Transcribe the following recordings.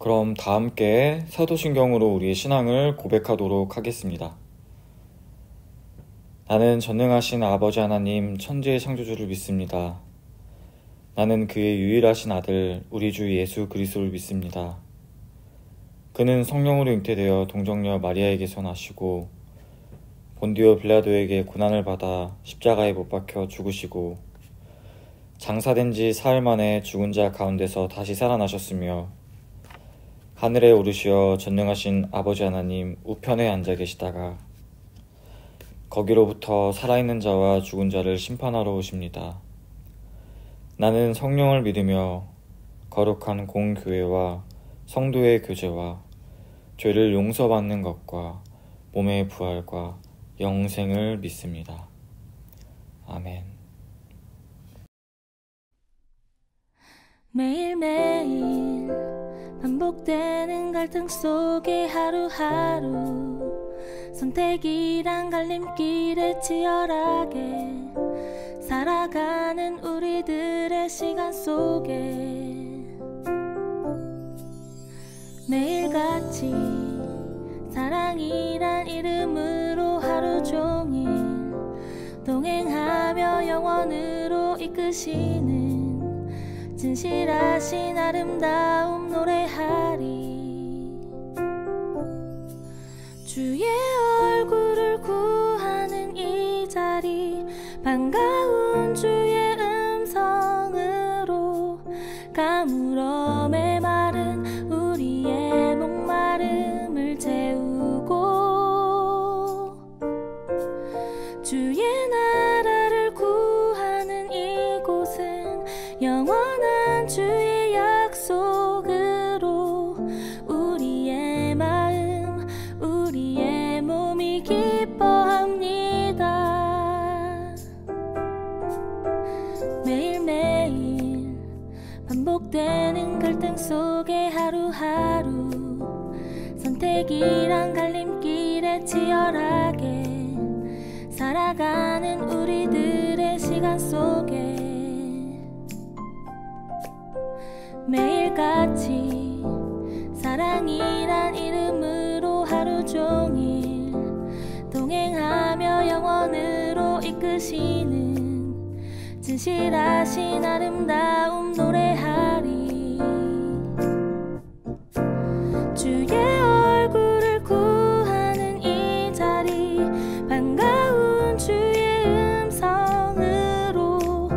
그럼 다 함께 사도신경으로 우리의 신앙을 고백하도록 하겠습니다. 나는 전능하신 아버지 하나님 천지의 창조주를 믿습니다. 나는 그의 유일하신 아들 우리 주 예수 그리스도를 믿습니다. 그는 성령으로 잉태되어 동정녀 마리아에게서 나시고 본디오 빌라도에게 고난을 받아 십자가에 못 박혀 죽으시고 장사된 지 사흘 만에 죽은 자 가운데서 다시 살아나셨으며 하늘에 오르시어 전능하신 아버지 하나님 우편에 앉아 계시다가 거기로부터 살아있는 자와 죽은 자를 심판하러 오십니다. 나는 성령을 믿으며 거룩한 공교회와 성도의 교제와 죄를 용서받는 것과 몸의 부활과 영생을 믿습니다. 아멘. 매일매일 반복되는 갈등 속에 하루하루 선택이란 갈림길에 치열하게 살아가는 우리들의 시간 속에 매일같이 사랑이란 이름으로 하루 종일 동행하며 영원으로 이끄시는 진실하신 아름다움 노래하리. 주의 얼굴을 구하는 이 자리 반가운 주의 음성으로 가물어 메마른 우리의 목마름을 채우고 주의 나라를 구하는 이곳은 영원한 주의 약속으로 우리의 마음 우리의 몸이 기뻐합니다. 매일매일 반복되는 갈등 속에 하루하루 선택이란 갈림길에 치열하게 살아가는 우리들의 시간 속에 매일같이 사랑이란 이름으로 하루 종일 동행하며 영원으로 이끄시는 진실하신 아름다움 노래하리. 주의 얼굴을 구하는 이 자리 반가운 주의 음성으로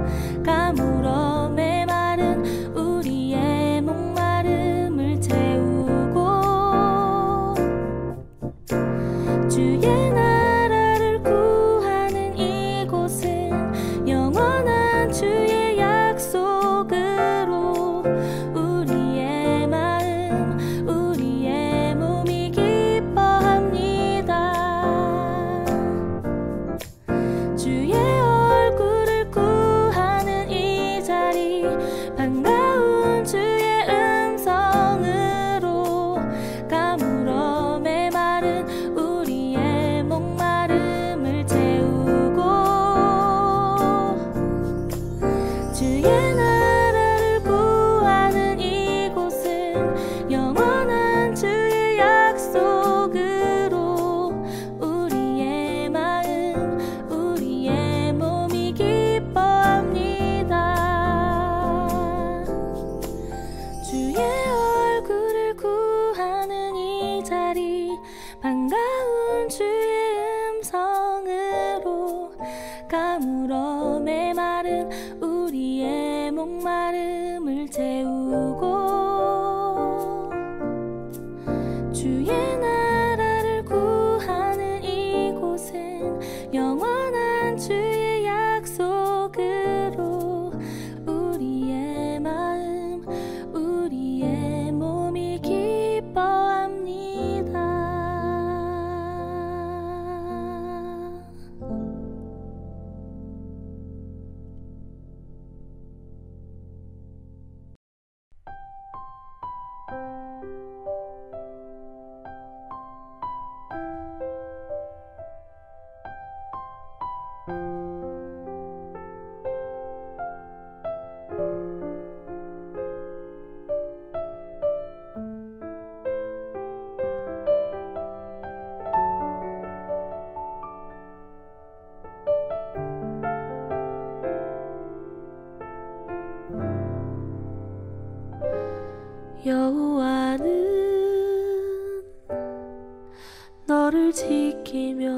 가물어 메마른 우리의 목마름을 채우고 주의 나라를 구하는 이곳은 영원한 주의 약속으로 우리의 마음 우리의 몸이 기뻐합니다. 주의 얼굴을 구하는 이 자리 반가운 주의 음성으로 가물어 메마른 우리의 목마름을 채우고 주의 나라를 구하는 이곳은 영원한 주의 약속으로 우리의 마음 우리의 몸이 기뻐합니다. 주의 얼굴을 구하는 이 자리 반가운 주의 음성으로 가물어 메마른 우리의 목마름을 채우고 주의 나라를 구하는 이곳은 영원한 주의 약속으로 우리의 마음 우리의 몸이 기뻐합니다. 여호와는 너를 지키며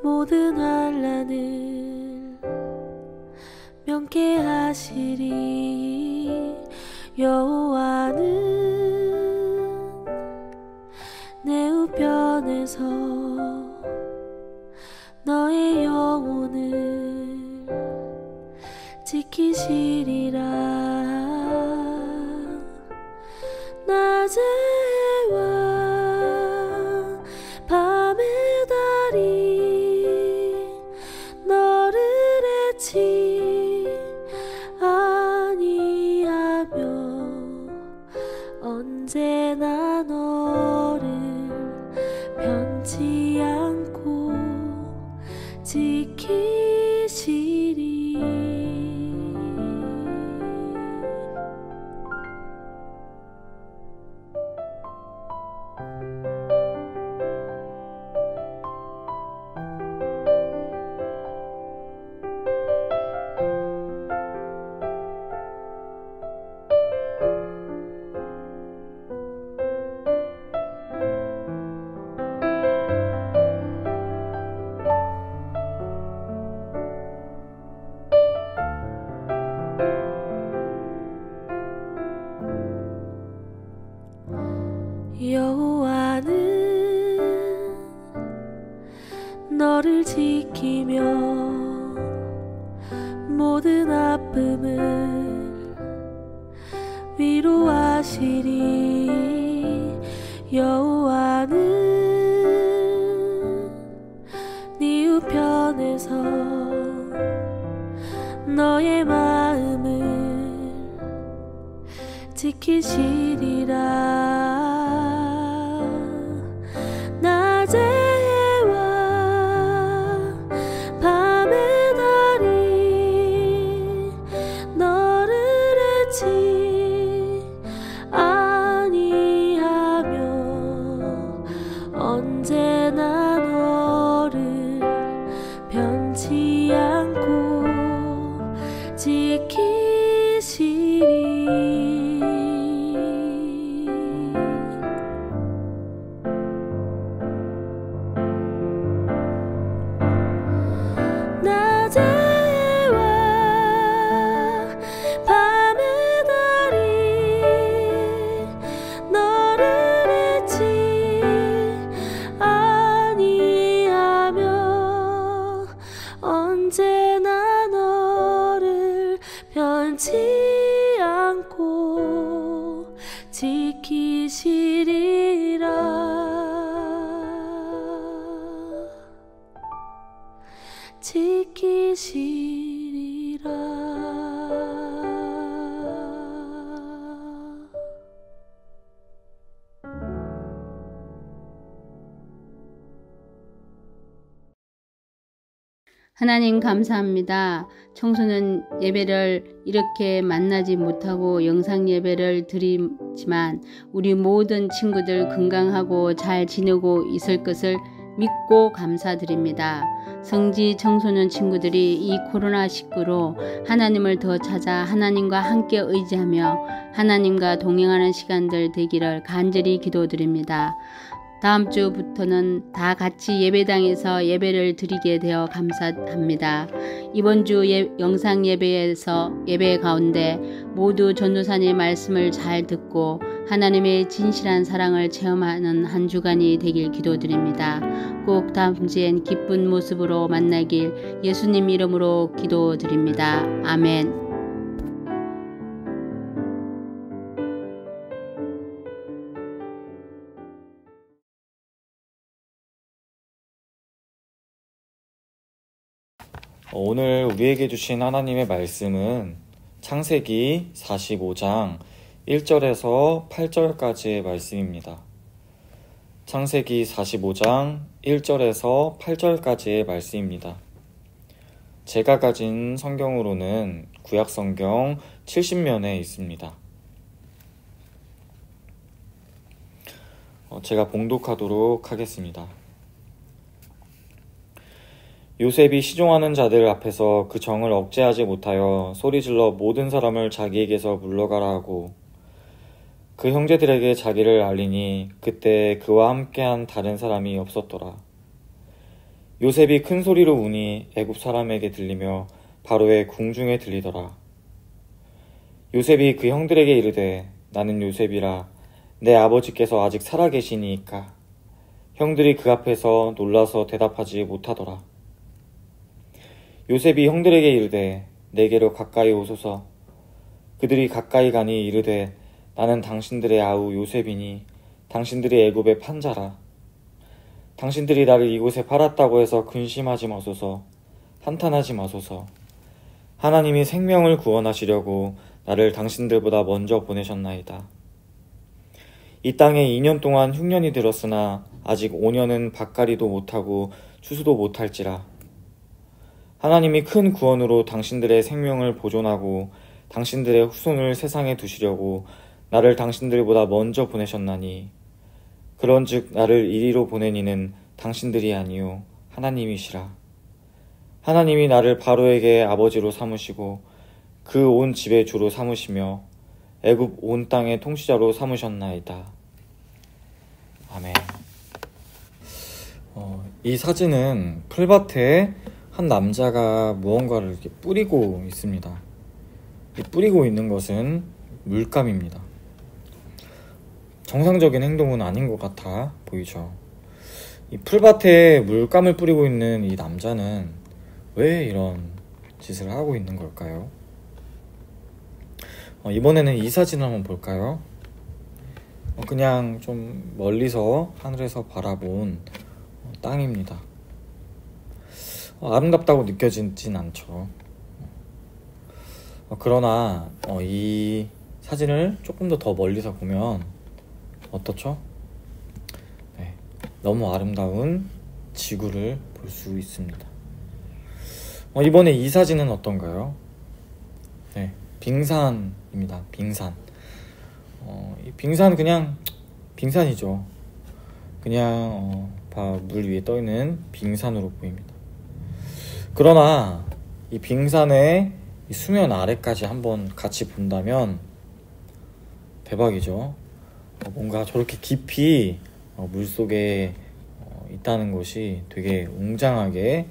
모든 환난을 명쾌하시리. 여호와는 내 우편에서 너의 영혼을 지키시리라. 낮에와 밤의 달이 너를 해치 아니하며 언제나 너를 변치 않고 지키시리. 여호와는 너를 지키며 모든 아픔을 위로하시리. 여호와는 네 우편에서 너의 마음을 지키시리라. 낮에와 밤의 달이 너를 해치 아니하며 언제나 너를 변치 않고 지키시리. 언제나 너를 변치 않고 지키시리라. 지키시리라. 하나님 감사합니다. 청소년 예배를 이렇게 만나지 못하고 영상 예배를 드리지만 우리 모든 친구들 건강하고 잘 지내고 있을 것을 믿고 감사드립니다. 성지 청소년 친구들이 이 코로나19로 하나님을 더 찾아 하나님과 함께 의지하며 하나님과 동행하는 시간들 되기를 간절히 기도드립니다. 다음 주부터는 다 같이 예배당에서 예배를 드리게 되어 감사합니다. 이번 주 영상 예배에서 예배 가운데 모두 전도사님 말씀을 잘 듣고 하나님의 진실한 사랑을 체험하는 한 주간이 되길 기도드립니다. 꼭 다음 주엔 기쁜 모습으로 만나길 예수님 이름으로 기도드립니다. 아멘. 오늘 우리에게 주신 하나님의 말씀은 창세기 45장 1절에서 8절까지의 말씀입니다. 창세기 45장 1절에서 8절까지의 말씀입니다. 제가 가진 성경으로는 구약성경 70면에 있습니다. 제가 봉독하도록 하겠습니다. 요셉이 시종하는 자들 앞에서 그 정을 억제하지 못하여 소리질러 모든 사람을 자기에게서 물러가라 하고 그 형제들에게 자기를 알리니 그때 그와 함께한 다른 사람이 없었더라. 요셉이 큰 소리로 우니 애굽 사람에게 들리며 바로의 궁중에 들리더라. 요셉이 그 형들에게 이르되 나는 요셉이라 내 아버지께서 아직 살아계시니이까. 형들이 그 앞에서 놀라서 대답하지 못하더라. 요셉이 형들에게 이르되 내게로 가까이 오소서. 그들이 가까이 가니 이르되 나는 당신들의 아우 요셉이니 당신들이 애굽의 판자라. 당신들이 나를 이곳에 팔았다고 해서 근심하지 마소서. 한탄하지 마소서. 하나님이 생명을 구원하시려고 나를 당신들보다 먼저 보내셨나이다. 이 땅에 2년 동안 흉년이 들었으나 아직 5년은 밭갈이도 못하고 추수도 못할지라. 하나님이 큰 구원으로 당신들의 생명을 보존하고 당신들의 후손을 세상에 두시려고 나를 당신들보다 먼저 보내셨나니 그런즉 나를 이리로 보낸 이는 당신들이 아니요 하나님이시라. 하나님이 나를 바로에게 아버지로 삼으시고 그 온 집의 주로 삼으시며 애굽 온 땅의 통치자로 삼으셨나이다. 아멘. 이 사진은 풀밭에 한 남자가 무언가를 이렇게 뿌리고 있습니다. 뿌리고 있는 것은 물감입니다. 정상적인 행동은 아닌 것 같아 보이죠. 이 풀밭에 물감을 뿌리고 있는 이 남자는 왜 이런 짓을 하고 있는 걸까요? 이번에는 이 사진을 한번 볼까요? 그냥 좀 멀리서 하늘에서 바라본 땅입니다. 아름답다고 느껴지진 않죠. 그러나 이 사진을 조금 더 멀리서 보면 어떻죠? 네, 너무 아름다운 지구를 볼 수 있습니다. 이번에 이 사진은 어떤가요? 네, 빙산입니다. 빙산. 이 빙산 그냥 빙산이죠. 그냥 물 위에 떠 있는 빙산으로 보입니다. 그러나 이 빙산의 이 수면 아래까지 한번 같이 본다면 대박이죠. 뭔가 저렇게 깊이 물속에 있다는 것이 되게 웅장하게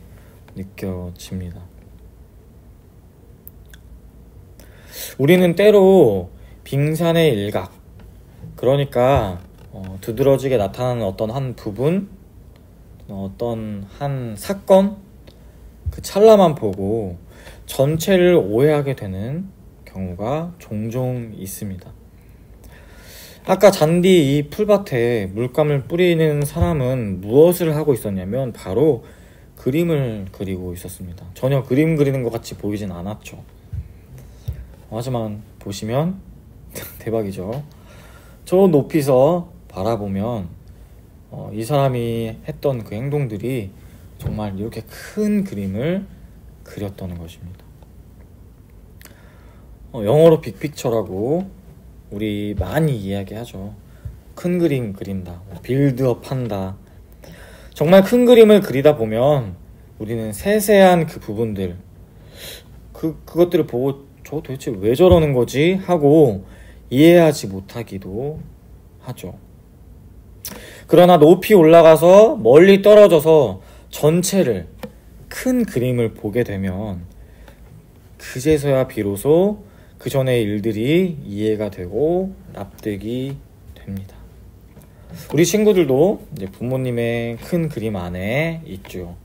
느껴집니다. 우리는 때로 빙산의 일각, 그러니까 두드러지게 나타나는 어떤 한 부분, 어떤 한 사건, 그 찰나만 보고 전체를 오해하게 되는 경우가 종종 있습니다. 아까 잔디 이 풀밭에 물감을 뿌리는 사람은 무엇을 하고 있었냐면 바로 그림을 그리고 있었습니다. 전혀 그림 그리는 것 같이 보이진 않았죠. 하지만 보시면 대박이죠. 저 높이서 바라보면 이 사람이 했던 그 행동들이 정말 이렇게 큰 그림을 그렸다는 것입니다. 영어로 빅픽처라고 우리 많이 이야기하죠. 큰 그림 그린다, 빌드업 한다. 정말 큰 그림을 그리다 보면 우리는 세세한 그 부분들, 그것들을 보고 저 도대체 왜 저러는 거지? 하고 이해하지 못하기도 하죠. 그러나 높이 올라가서 멀리 떨어져서 전체를, 큰 그림을 보게 되면 그제서야 비로소 그 전의 일들이 이해가 되고 납득이 됩니다. 우리 친구들도 이제 부모님의 큰 그림 안에 있죠.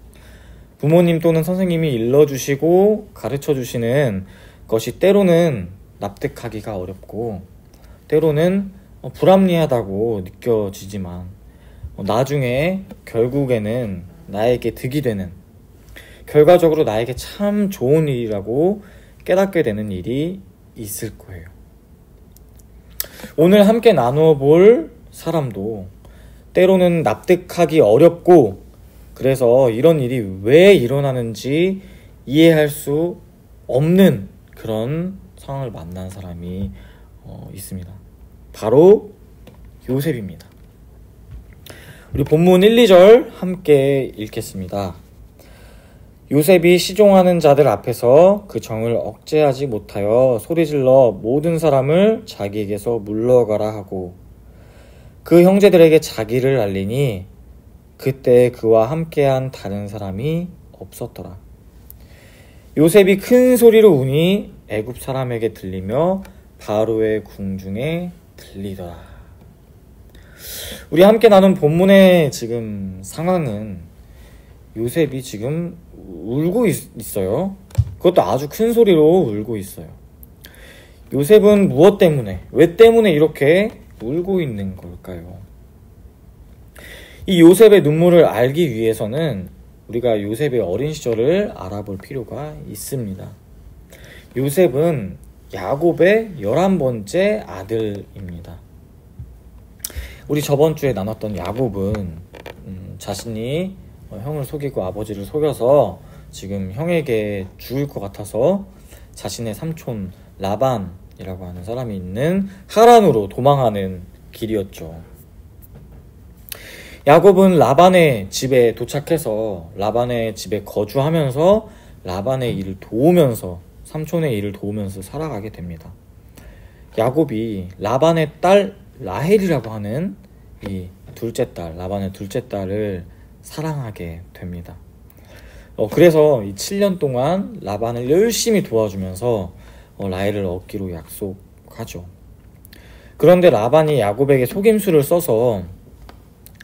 부모님 또는 선생님이 일러주시고 가르쳐주시는 것이 때로는 납득하기가 어렵고 때로는 불합리하다고 느껴지지만 나중에 결국에는 나에게 득이 되는, 결과적으로 나에게 참 좋은 일이라고 깨닫게 되는 일이 있을 거예요. 오늘 함께 나누어 볼 사람도 때로는 납득하기 어렵고 그래서 이런 일이 왜 일어나는지 이해할 수 없는 그런 상황을 만난 사람이 있습니다. 바로 요셉입니다. 우리 본문 1, 2절 함께 읽겠습니다. 요셉이 시종하는 자들 앞에서 그 정을 억제하지 못하여 소리질러 모든 사람을 자기에게서 물러가라 하고 그 형제들에게 자기를 알리니 그때 그와 함께한 다른 사람이 없었더라. 요셉이 큰 소리로 우니 애굽 사람에게 들리며 바로의 궁중에 들리더라. 우리 함께 나눈 본문의 지금 상황은 요셉이 지금 울고 있어요. 그것도 아주 큰 소리로 울고 있어요. 요셉은 무엇 때문에, 왜 때문에 이렇게 울고 있는 걸까요? 이 요셉의 눈물을 알기 위해서는 우리가 요셉의 어린 시절을 알아볼 필요가 있습니다. 요셉은 야곱의 11번째 아들입니다. 우리 저번 주에 나눴던 야곱은 자신이 형을 속이고 아버지를 속여서 지금 형에게 죽을 것 같아서 자신의 삼촌 라반이라고 하는 사람이 있는 하란으로 도망하는 길이었죠. 야곱은 라반의 집에 도착해서 라반의 집에 거주하면서 라반의 일을 도우면서 삼촌의 일을 도우면서 살아가게 됩니다. 야곱이 라반의 딸 라헬이라고 하는 이 둘째 딸, 라반의 둘째 딸을 사랑하게 됩니다. 그래서 이 7년 동안 라반을 열심히 도와주면서 라헬을 얻기로 약속하죠. 그런데 라반이 야곱에게 속임수를 써서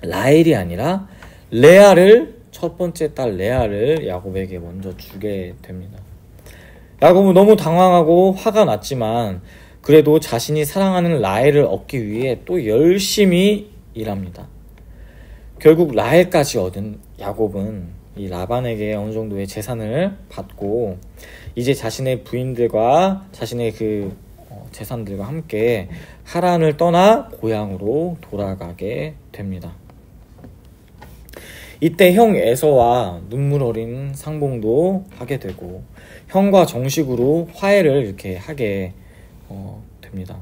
라헬이 아니라 레아를, 첫 번째 딸 레아를 야곱에게 먼저 주게 됩니다. 야곱은 너무 당황하고 화가 났지만 그래도 자신이 사랑하는 라헬을 얻기 위해 또 열심히 일합니다. 결국 라헬까지 얻은 야곱은 이 라반에게 어느 정도의 재산을 받고 이제 자신의 부인들과 자신의 그 재산들과 함께 하란을 떠나 고향으로 돌아가게 됩니다. 이때 형 에서와 눈물 어린 상봉도 하게 되고 형과 정식으로 화해를 이렇게 하게 됩니다.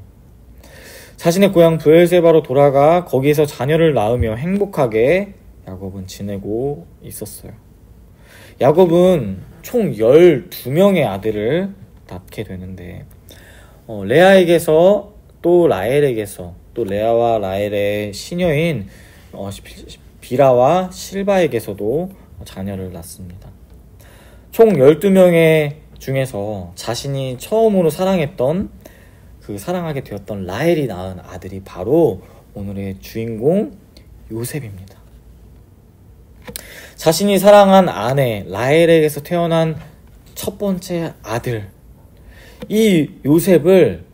자신의 고향 브엘세바로 돌아가 거기에서 자녀를 낳으며 행복하게 야곱은 지내고 있었어요. 야곱은 총 12명의 아들을 낳게 되는데 레아에게서 또 라헬에게서 또 레아와 라헬의 시녀인 비라와 실바에게서도 자녀를 낳습니다. 총 12명의 중에서 자신이 처음으로 사랑했던 그 사랑하게 되었던 라헬이 낳은 아들이 바로 오늘의 주인공 요셉입니다. 자신이 사랑한 아내 라헬에게서 태어난 첫 번째 아들, 이 요셉을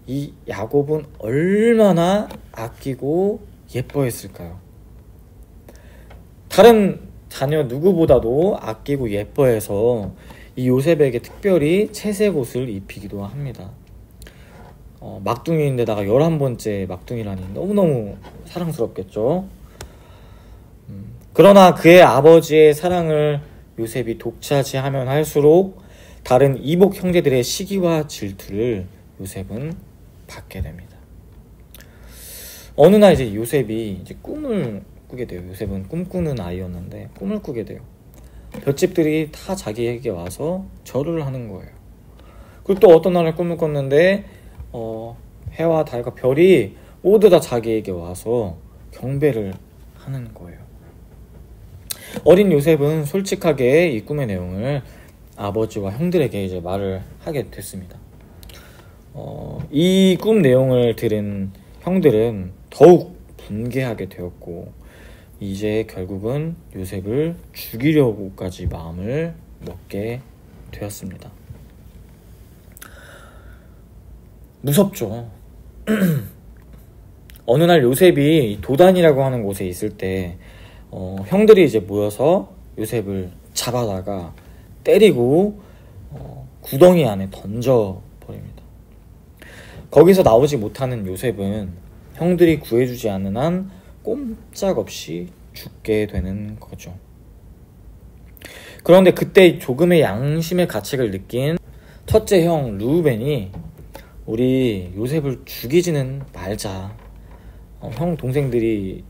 이 야곱은 얼마나 아끼고 예뻐했을까요? 다른 자녀 누구보다도 아끼고 예뻐해서 이 요셉에게 특별히 채색 옷을 입히기도 합니다. 막둥이인데다가 11번째 막둥이라니 너무너무 사랑스럽겠죠. 그러나 그의 아버지의 사랑을 요셉이 독차지하면 할수록 다른 이복 형제들의 시기와 질투를 요셉은 받게 됩니다. 어느 날 이제 요셉이 이제 꿈을 꾸게 돼요. 요셉은 꿈꾸는 아이였는데 꿈을 꾸게 돼요. 볏집들이 다 자기에게 와서 절을 하는 거예요. 그리고 또 어떤 날을 꿈을 꿨는데 해와 달과 별이 모두 다 자기에게 와서 경배를 하는 거예요. 어린 요셉은 솔직하게 이 꿈의 내용을 아버지와 형들에게 이제 말을 하게 됐습니다. 이 꿈 내용을 들은 형들은 더욱 분개하게 되었고 이제 결국은 요셉을 죽이려고까지 마음을 먹게 되었습니다. 무섭죠. 어느 날 요셉이 도단이라고 하는 곳에 있을 때 형들이 이제 모여서 요셉을 잡아다가 때리고 구덩이 안에 던져버립니다. 거기서 나오지 못하는 요셉은 형들이 구해주지 않는 한 꼼짝없이 죽게 되는 거죠. 그런데 그때 조금의 양심의 가책을 느낀 첫째 형 르우벤이 우리 요셉을 죽이지는 말자. 형 동생들이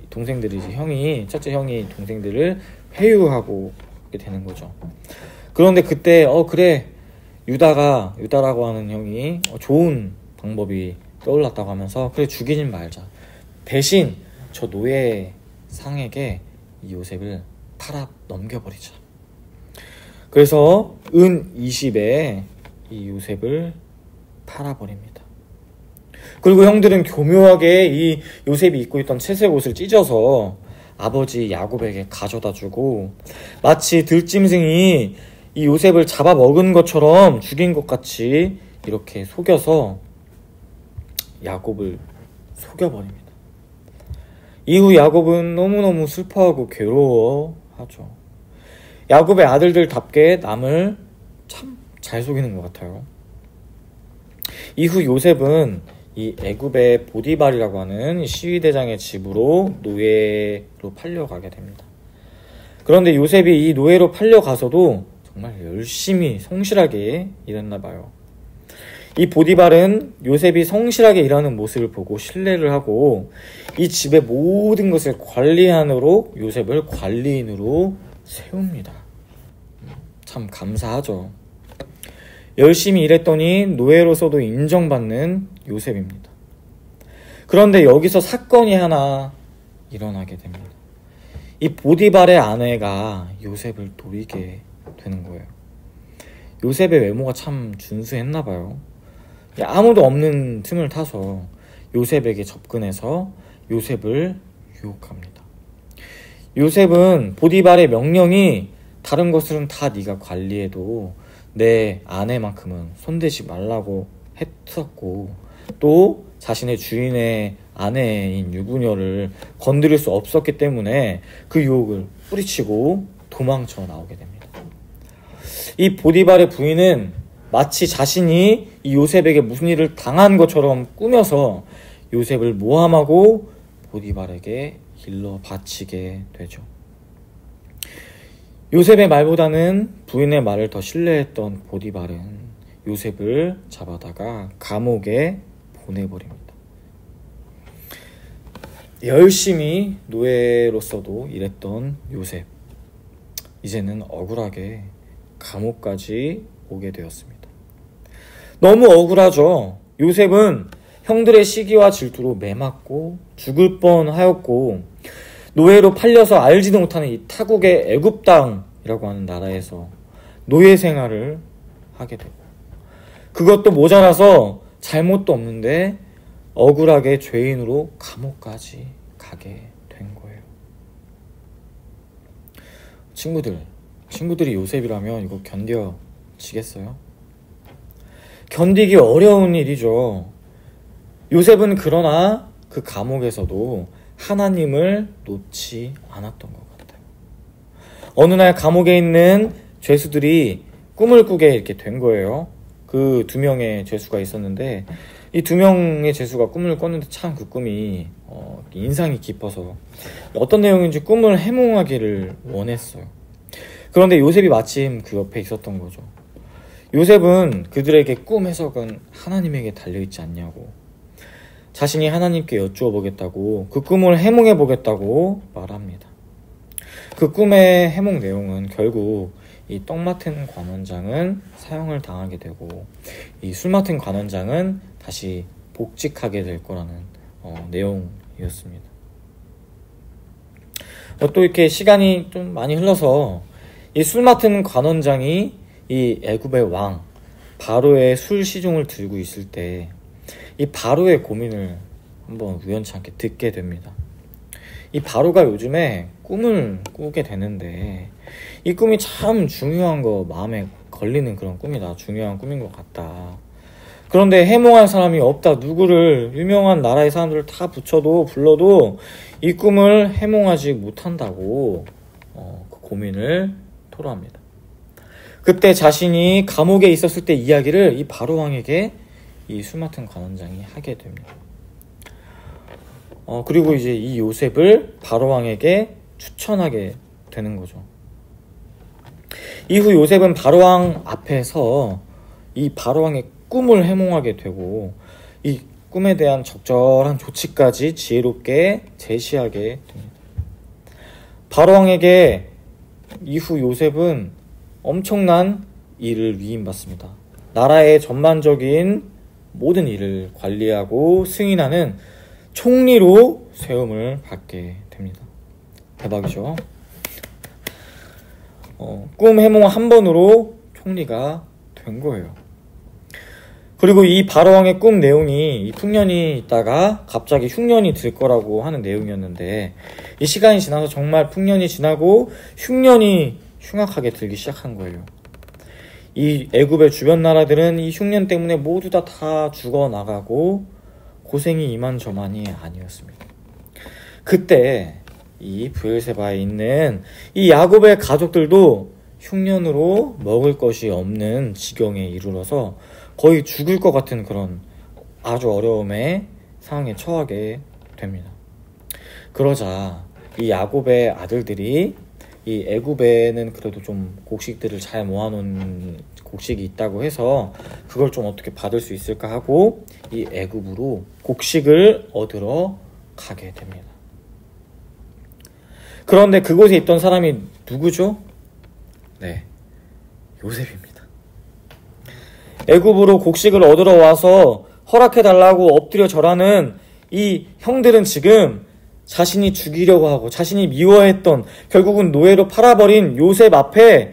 첫째 형이 동생들을 회유하고 되는 거죠. 그런데 그때 그래, 유다라고 하는 형이 좋은 방법이 떠올랐다고 하면서 그래, 죽이진 말자. 대신 저 노예 상에게 이 요셉을 팔아 넘겨버리자. 그래서 은 20에 이 요셉을 팔아버립니다. 그리고 형들은 교묘하게 이 요셉이 입고 있던 채색 옷을 찢어서 아버지 야곱에게 가져다 주고, 마치 들짐승이 이 요셉을 잡아먹은 것처럼 죽인 것 같이 이렇게 속여서 야곱을 속여버립니다. 이후 야곱은 너무너무 슬퍼하고 괴로워하죠. 야곱의 아들들답게 남을 참 잘 속이는 것 같아요. 이후 요셉은 이 애굽의 보디발이라고 하는 시위대장의 집으로 노예로 팔려가게 됩니다. 그런데 요셉이 이 노예로 팔려가서도 정말 열심히 성실하게 일했나 봐요. 이 보디발은 요셉이 성실하게 일하는 모습을 보고 신뢰를 하고 이 집의 모든 것을 관리하느로 요셉을 관리인으로 세웁니다. 참 감사하죠. 열심히 일했더니 노예로서도 인정받는 요셉입니다. 그런데 여기서 사건이 하나 일어나게 됩니다. 이 보디발의 아내가 요셉을 노리게 되는 거예요. 요셉의 외모가 참 준수했나 봐요. 아무도 없는 틈을 타서 요셉에게 접근해서 요셉을 유혹합니다. 요셉은 보디발의 명령이 다른 것들은 다 네가 관리해도 내 아내만큼은 손대지 말라고 했었고, 또 자신의 주인의 아내인 유부녀를 건드릴 수 없었기 때문에 그 유혹을 뿌리치고 도망쳐 나오게 됩니다. 이 보디발의 부인은 마치 자신이 이 요셉에게 무슨 일을 당한 것처럼 꾸며서 요셉을 모함하고 보디발에게 길러 바치게 되죠. 요셉의 말보다는 부인의 말을 더 신뢰했던 보디발은 요셉을 잡아다가 감옥에 보내버립니다. 열심히 노예로서도 일했던 요셉, 이제는 억울하게 감옥까지 오게 되었습니다. 너무 억울하죠. 요셉은 형들의 시기와 질투로 매맞고 죽을 뻔하였고, 노예로 팔려서 알지도 못하는 이 타국의 애굽 땅이라고 하는 나라에서 노예 생활을 하게 되고, 그것도 모자라서 잘못도 없는데 억울하게 죄인으로 감옥까지 가게 된 거예요. 친구들이 요셉이라면 이거 견뎌지겠어요? 견디기 어려운 일이죠. 요셉은 그러나 그 감옥에서도 하나님을 놓지 않았던 것 같아요. 어느 날 감옥에 있는 죄수들이 꿈을 꾸게 이렇게 된 거예요. 그 2명의 죄수가 있었는데, 이 2명의 죄수가 꿈을 꿨는데 참 그 꿈이 인상이 깊어서 어떤 내용인지 꿈을 해몽하기를 원했어요. 그런데 요셉이 마침 그 옆에 있었던 거죠. 요셉은 그들에게 꿈 해석은 하나님에게 달려있지 않냐고, 자신이 하나님께 여쭈어 보겠다고, 그 꿈을 해몽해 보겠다고 말합니다. 그 꿈의 해몽 내용은 결국 이 떡 맡은 관원장은 사형을 당하게 되고, 이 술 맡은 관원장은 다시 복직하게 될 거라는 내용이었습니다. 또 이렇게 시간이 좀 많이 흘러서 이 술 맡은 관원장이 이 애굽의 왕 바로의 술 시중을 들고 있을 때 이 바로의 고민을 한번 우연찮게 듣게 됩니다. 이 바로가 요즘에 꿈을 꾸게 되는데 이 꿈이 참 중요한 거, 마음에 걸리는 그런 꿈이다, 중요한 꿈인 것 같다. 그런데 해몽할 사람이 없다. 누구를, 유명한 나라의 사람들을 다 불러도 이 꿈을 해몽하지 못한다고 그 고민을 토로합니다. 그때 자신이 감옥에 있었을 때 이야기를 이 바로 왕에게 이 술 맡은 관원장이 하게 됩니다. 그리고 이제 이 요셉을 바로 왕에게 추천하게 되는 거죠. 이후 요셉은 바로 왕 앞에서 이 바로 왕의 꿈을 해몽하게 되고, 이 꿈에 대한 적절한 조치까지 지혜롭게 제시하게 됩니다. 바로 왕에게 이후 요셉은 엄청난 일을 위임받습니다. 나라의 전반적인 모든 일을 관리하고 승인하는 총리로 세움을 받게 됩니다. 대박이죠. 꿈 해몽 한 번으로 총리가 된 거예요. 그리고 이 바로왕의 꿈 내용이 이 풍년이 있다가 갑자기 흉년이 들 거라고 하는 내용이었는데, 이 시간이 지나서 정말 풍년이 지나고 흉년이 흉악하게 들기 시작한 거예요. 이 애굽의 주변 나라들은 이 흉년 때문에 모두 다 죽어나가고 고생이 이만저만이 아니었습니다. 그때 이 브엘세바에 있는 이 야곱의 가족들도 흉년으로 먹을 것이 없는 지경에 이르러서 거의 죽을 것 같은 그런 아주 어려움의 상황에 처하게 됩니다. 그러자 이 야곱의 아들들이 이 애굽에는 그래도 좀 곡식들을 잘 모아놓은 곡식이 있다고 해서 그걸 좀 어떻게 받을 수 있을까 하고 이 애굽으로 곡식을 얻으러 가게 됩니다. 그런데 그곳에 있던 사람이 누구죠? 네, 요셉입니다. 애굽으로 곡식을 얻으러 와서 허락해달라고 엎드려 절하는 이 형들은 지금 자신이 죽이려고 하고 자신이 미워했던, 결국은 노예로 팔아버린 요셉 앞에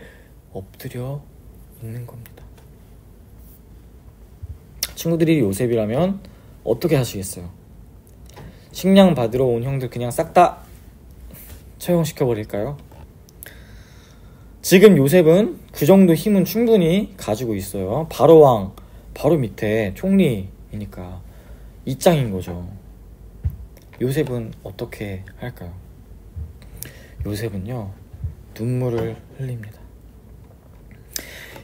엎드려 있는 겁니다. 친구들이 요셉이라면 어떻게 하시겠어요? 식량 받으러 온 형들 그냥 싹 다 처형시켜버릴까요? 지금 요셉은 그 정도 힘은 충분히 가지고 있어요. 바로왕 바로 밑에 총리이니까 이짱인 거죠. 요셉은 어떻게 할까요? 요셉은요, 눈물을 흘립니다.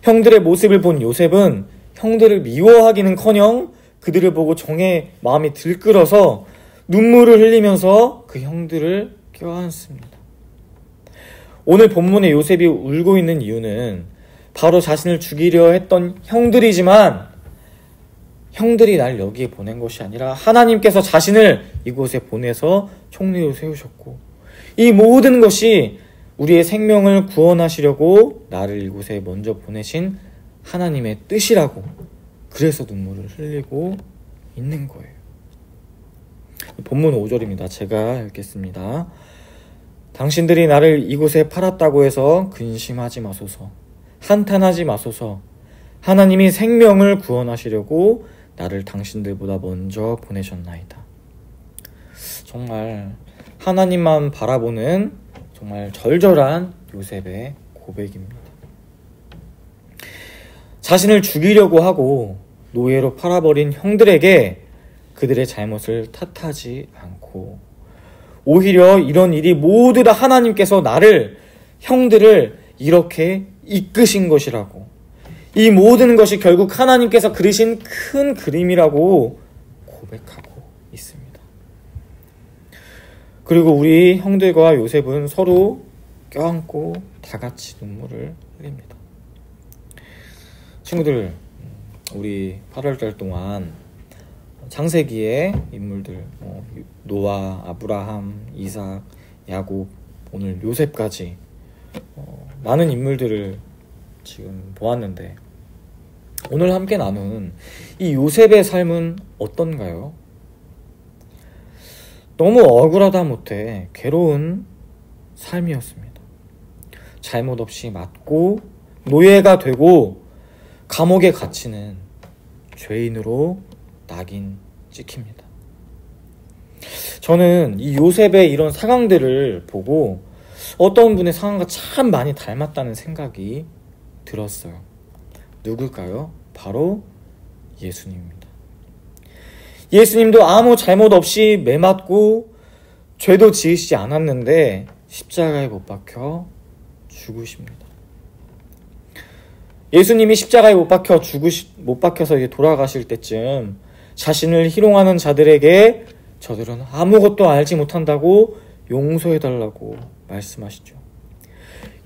형들의 모습을 본 요셉은 형들을 미워하기는커녕 그들을 보고 정의 마음이 들끓어서 눈물을 흘리면서 그 형들을 껴안습니다. 오늘 본문의 요셉이 울고 있는 이유는 바로 자신을 죽이려 했던 형들이지만, 형들이 날 여기에 보낸 것이 아니라 하나님께서 자신을 이곳에 보내서 총리로 세우셨고, 이 모든 것이 우리의 생명을 구원하시려고 나를 이곳에 먼저 보내신 하나님의 뜻이라고, 그래서 눈물을 흘리고 있는 거예요. 본문 5절입니다. 제가 읽겠습니다. 당신들이 나를 이곳에 팔았다고 해서 근심하지 마소서, 한탄하지 마소서. 하나님이 생명을 구원하시려고 나를 당신들보다 먼저 보내셨나이다. 정말 하나님만 바라보는 정말 절절한 요셉의 고백입니다. 자신을 죽이려고 하고 노예로 팔아버린 형들에게 그들의 잘못을 탓하지 않고, 오히려 이런 일이 모두 다 하나님께서 나를, 형들을 이렇게 이끄신 것이라고, 이 모든 것이 결국 하나님께서 그리신 큰 그림이라고 고백하고 있습니다. 그리고 우리 형들과 요셉은 서로 껴안고 다 같이 눈물을 흘립니다. 친구들, 우리 8월달 동안 창세기의 인물들, 노아, 아브라함, 이삭, 야곱, 오늘 요셉까지 많은 인물들을 지금 보았는데, 오늘 함께 나눈 이 요셉의 삶은 어떤가요? 너무 억울하다 못해 괴로운 삶이었습니다. 잘못 없이 맞고 노예가 되고 감옥에 갇히는 죄인으로 낙인 찍힙니다. 저는 이 요셉의 이런 상황들을 보고 어떤 분의 상황과 참 많이 닮았다는 생각이 들었어요. 누굴까요? 바로 예수님입니다. 예수님도 아무 잘못 없이 매맞고 죄도 지으시지 않았는데 십자가에 못 박혀 죽으십니다. 예수님이 십자가에 못 박혀서 이제 돌아가실 때쯤 자신을 희롱하는 자들에게 저들은 아무것도 알지 못한다고 용서해달라고 말씀하시죠.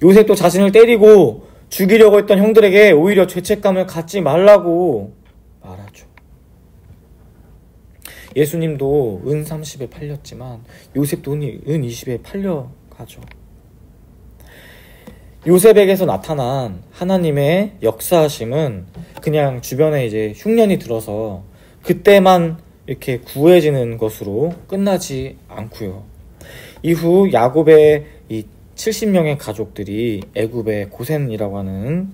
요셉도 자신을 때리고 죽이려고 했던 형들에게 오히려 죄책감을 갖지 말라고 말하죠. 예수님도 은 30에 팔렸지만 요셉도 은 20에 팔려가죠. 요셉에게서 나타난 하나님의 역사하심은 그냥 주변에 이제 흉년이 들어서 그때만 이렇게 구해지는 것으로 끝나지 않고요. 이후 야곱의 이 70명의 가족들이 애굽의 고센이라고 하는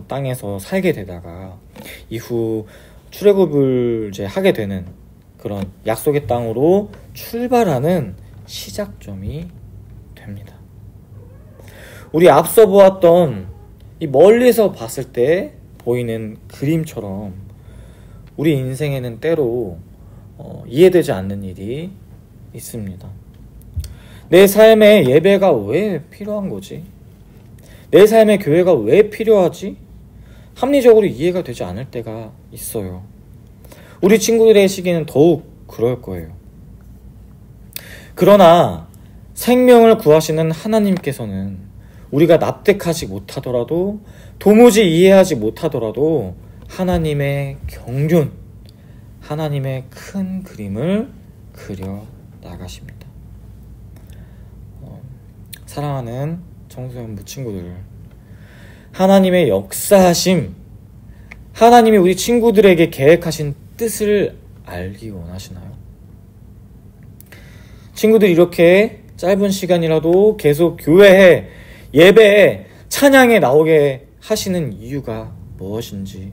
땅에서 살게 되다가 이후 출애굽을 이제 하게 되는 그런 약속의 땅으로 출발하는 시작점이 됩니다. 우리 앞서 보았던 이 멀리서 봤을 때 보이는 그림처럼 우리 인생에는 때로 이해되지 않는 일이 있습니다. 내 삶에 예배가 왜 필요한 거지? 내 삶에 교회가 왜 필요하지? 합리적으로 이해가 되지 않을 때가 있어요. 우리 친구들의 시기는 더욱 그럴 거예요. 그러나 생명을 구하시는 하나님께서는 우리가 납득하지 못하더라도, 도무지 이해하지 못하더라도 하나님의 경륜, 하나님의 큰 그림을 그려 나가십니다. 사랑하는 청소년부 친구들, 하나님의 역사하심, 하나님이 우리 친구들에게 계획하신 뜻을 알기 원하시나요? 친구들 이렇게 짧은 시간이라도 계속 교회에, 예배에, 찬양에 나오게 하시는 이유가 무엇인지,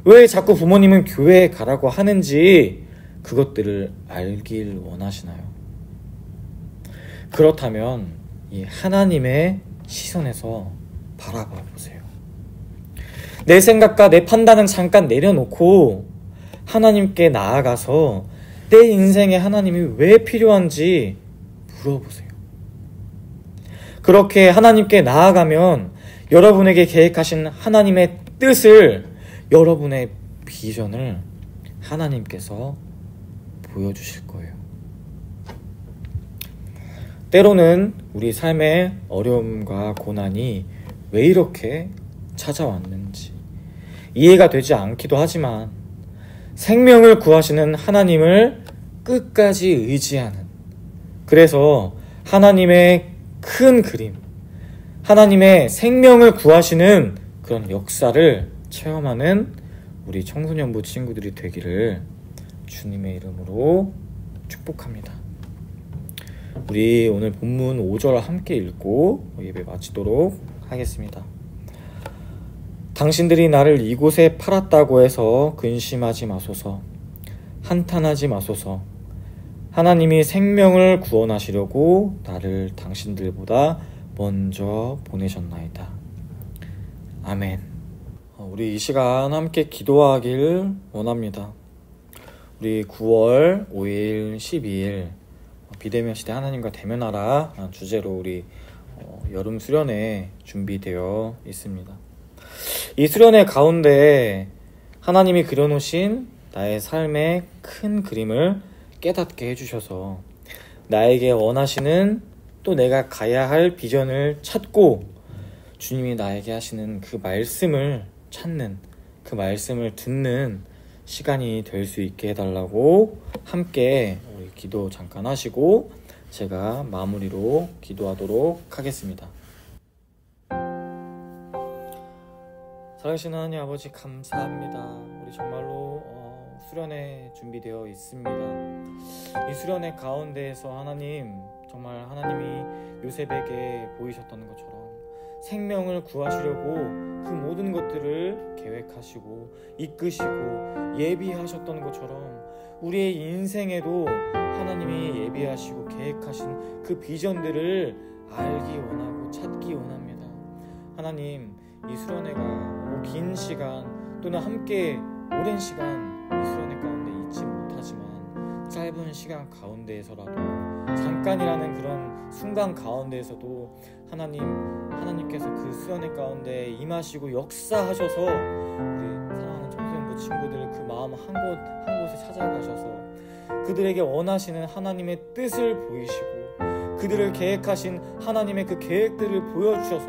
왜 자꾸 부모님은 교회에 가라고 하는지 그것들을 알길 원하시나요? 그렇다면 이 하나님의 시선에서 바라봐 보세요. 내 생각과 내 판단은 잠깐 내려놓고 하나님께 나아가서 내 인생에 하나님이 왜 필요한지 물어보세요. 그렇게 하나님께 나아가면 여러분에게 계획하신 하나님의 뜻을, 여러분의 비전을 하나님께서 보여주실 거예요. 때로는 우리 삶의 어려움과 고난이 왜 이렇게 찾아왔는지 이해가 되지 않기도 하지만 생명을 구하시는 하나님을 끝까지 의지하는, 그래서 하나님의 큰 그림, 하나님의 생명을 구하시는 그런 역사를 체험하는 우리 청소년부 친구들이 되기를 주님의 이름으로 축복합니다. 우리 오늘 본문 5절 함께 읽고 예배 마치도록 하겠습니다. 당신들이 나를 이곳에 팔았다고 해서 근심하지 마소서. 한탄하지 마소서. 하나님이 생명을 구원하시려고 나를 당신들보다 먼저 보내셨나이다. 아멘. 우리 이 시간 함께 기도하길 원합니다. 우리 9월 5일, 12일 비대면 시대 하나님과 대면하라 주제로 우리 여름 수련회 준비되어 있습니다. 이 수련회 가운데 하나님이 그려놓으신 나의 삶의 큰 그림을 깨닫게 해주셔서 나에게 원하시는, 또 내가 가야 할 비전을 찾고 주님이 나에게 하시는 그 말씀을 찾는, 그 말씀을 듣는 시간이 될 수 있게 해달라고 함께 우리 기도 잠깐 하시고 제가 마무리로 기도하도록 하겠습니다. 살아계신 하나님 아버지 감사합니다. 우리 정말로 수련회 준비되어 있습니다. 이 수련회 가운데에서 하나님, 정말 하나님이 요셉에게 보이셨던 것처럼 생명을 구하시려고 그 모든 것들을 계획하시고 이끄시고 예비하셨던 것처럼 우리의 인생에도 하나님이 예비하시고 계획하신 그 비전들을 알기 원하고 찾기 원합니다. 하나님, 이 수련회가 긴 시간 또는 함께 오랜 시간 이 수련회 가운데 있지 못하지만 짧은 시간 가운데에서라도 잠깐이라는 그런 순간 가운데에서도 하나님께서 그 수련회 가운데 임하시고 역사하셔서 우리 사랑하는 청소년부 친구들 그 마음 한 곳에 찾아가셔서 그들에게 원하시는 하나님의 뜻을 보이시고 그들을 계획하신 하나님의 그 계획들을 보여주셔서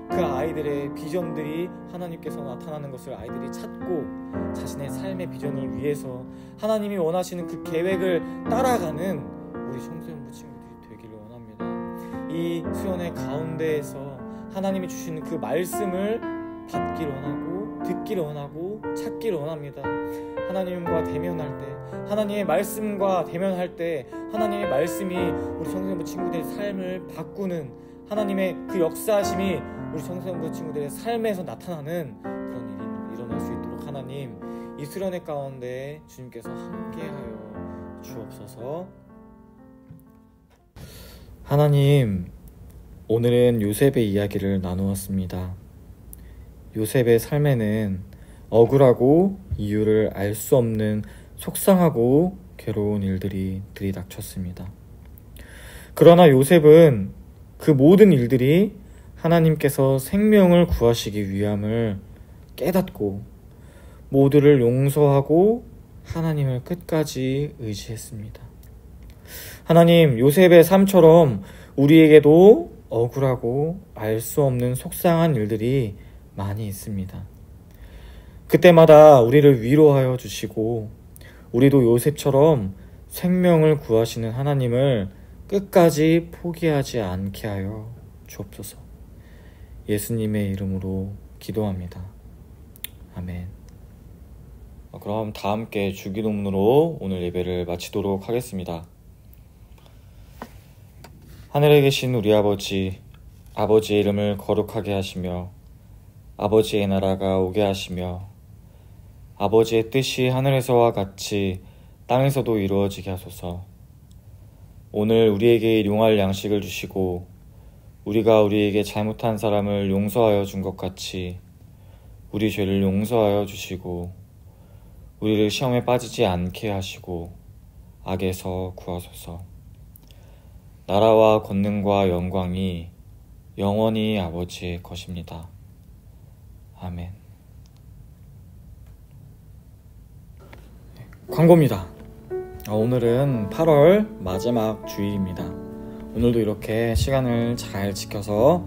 그 아이들의 비전들이 하나님께서 나타나는 것을 아이들이 찾고 자신의 삶의 비전을 위해서 하나님이 원하시는 그 계획을 따라가는 우리 청소년부 친구들이 되기를 원합니다. 이 수련회 가운데에서 하나님이 주시는 그 말씀을 받기를 원하고 듣기를 원하고 찾기를 원합니다. 하나님과 대면할 때, 하나님의 말씀과 대면할 때 하나님의 말씀이 우리 청소년부 친구들의 삶을 바꾸는, 하나님의 그 역사하심이 우리 청소년부 친구들의 삶에서 나타나는 그런 일이 일어날 수 있도록 하나님, 이 수련회 가운데 주님께서 함께하여 주옵소서. 하나님, 오늘은 요셉의 이야기를 나누었습니다. 요셉의 삶에는 억울하고 이유를 알 수 없는 속상하고 괴로운 일들이 들이닥쳤습니다. 그러나 요셉은 그 모든 일들이 하나님께서 생명을 구하시기 위함을 깨닫고 모두를 용서하고 하나님을 끝까지 의지했습니다. 하나님, 요셉의 삶처럼 우리에게도 억울하고 알 수 없는 속상한 일들이 많이 있습니다. 그때마다 우리를 위로하여 주시고 우리도 요셉처럼 생명을 구하시는 하나님을 끝까지 포기하지 않게 하여 주옵소서. 예수님의 이름으로 기도합니다. 아멘. 그럼 다 함께 주기도문으로 오늘 예배를 마치도록 하겠습니다. 하늘에 계신 우리 아버지, 아버지의 이름을 거룩하게 하시며 아버지의 나라가 오게 하시며 아버지의 뜻이 하늘에서와 같이 땅에서도 이루어지게 하소서. 오늘 우리에게 일용할 양식을 주시고 우리가 우리에게 잘못한 사람을 용서하여 준 것 같이 우리 죄를 용서하여 주시고 우리를 시험에 빠지지 않게 하시고 악에서 구하소서. 나라와 권능과 영광이 영원히 아버지의 것입니다. 아멘. 광고입니다. 오늘은 8월 마지막 주일입니다. 오늘도 이렇게 시간을 잘 지켜서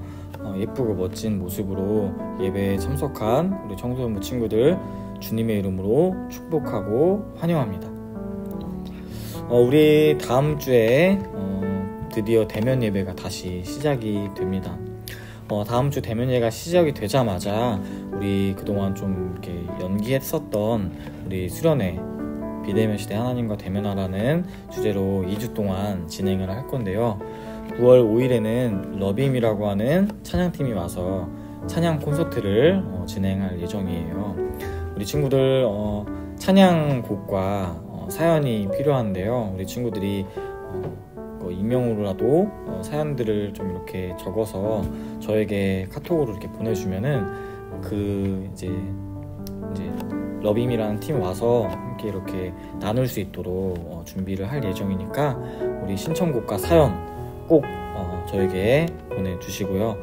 예쁘고 멋진 모습으로 예배에 참석한 우리 청소년부 친구들 주님의 이름으로 축복하고 환영합니다. 우리 다음 주에 드디어 대면 예배가 다시 시작이 됩니다. 다음 주 대면 예배가 시작이 되자마자 우리 그동안 좀 이렇게 연기했었던 우리 수련회 비대면 시대 하나님과 대면하라는 주제로 2주 동안 진행을 할 건데요. 9월 5일에는 러빔이라고 하는 찬양팀이 와서 찬양 콘서트를 진행할 예정이에요. 우리 친구들 찬양곡과 사연이 필요한데요. 우리 친구들이 익명으로라도 사연들을 좀 이렇게 적어서 저에게 카톡으로 이렇게 보내주면은 이제 러빔이라는 팀 와서 함께 이렇게 나눌 수 있도록 준비를 할 예정이니까 우리 신청곡과 사연 꼭 저에게 보내주시고요.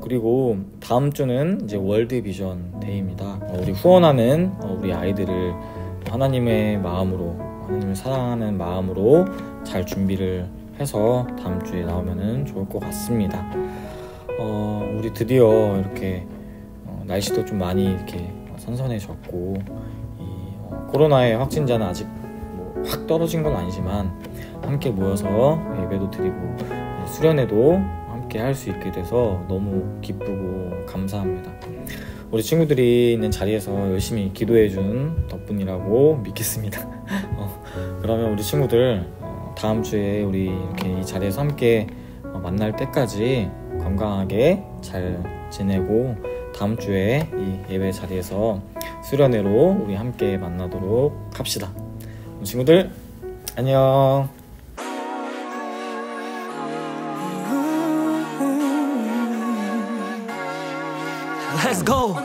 그리고 다음 주는 이제 월드 비전 데이입니다. 우리 후원하는 우리 아이들을 하나님의 마음으로, 하나님을 사랑하는 마음으로 잘 준비를 해서 다음 주에 나오면은 좋을 것 같습니다. 우리 드디어 이렇게 날씨도 좀 많이 이렇게 선선해졌고 코로나의 확진자는 아직 확 떨어진 건 아니지만 함께 모여서 예배도 드리고 수련회도 함께 할 수 있게 돼서 너무 기쁘고 감사합니다. 우리 친구들이 있는 자리에서 열심히 기도해준 덕분이라고 믿겠습니다. 그러면 우리 친구들 다음 주에 우리 이렇게 이 자리에서 함께 만날 때까지 건강하게 잘 지내고 다음 주에 이 예배 자리에서 수련회로 우리 함께 만나도록 합시다. 친구들 안녕. Let's go.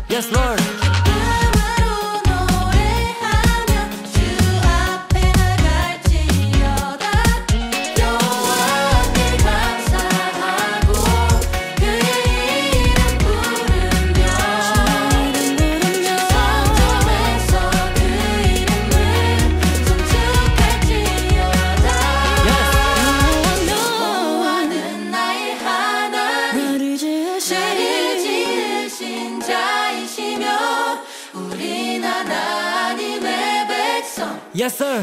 Yes, Lord. Yes, sir.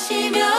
주시며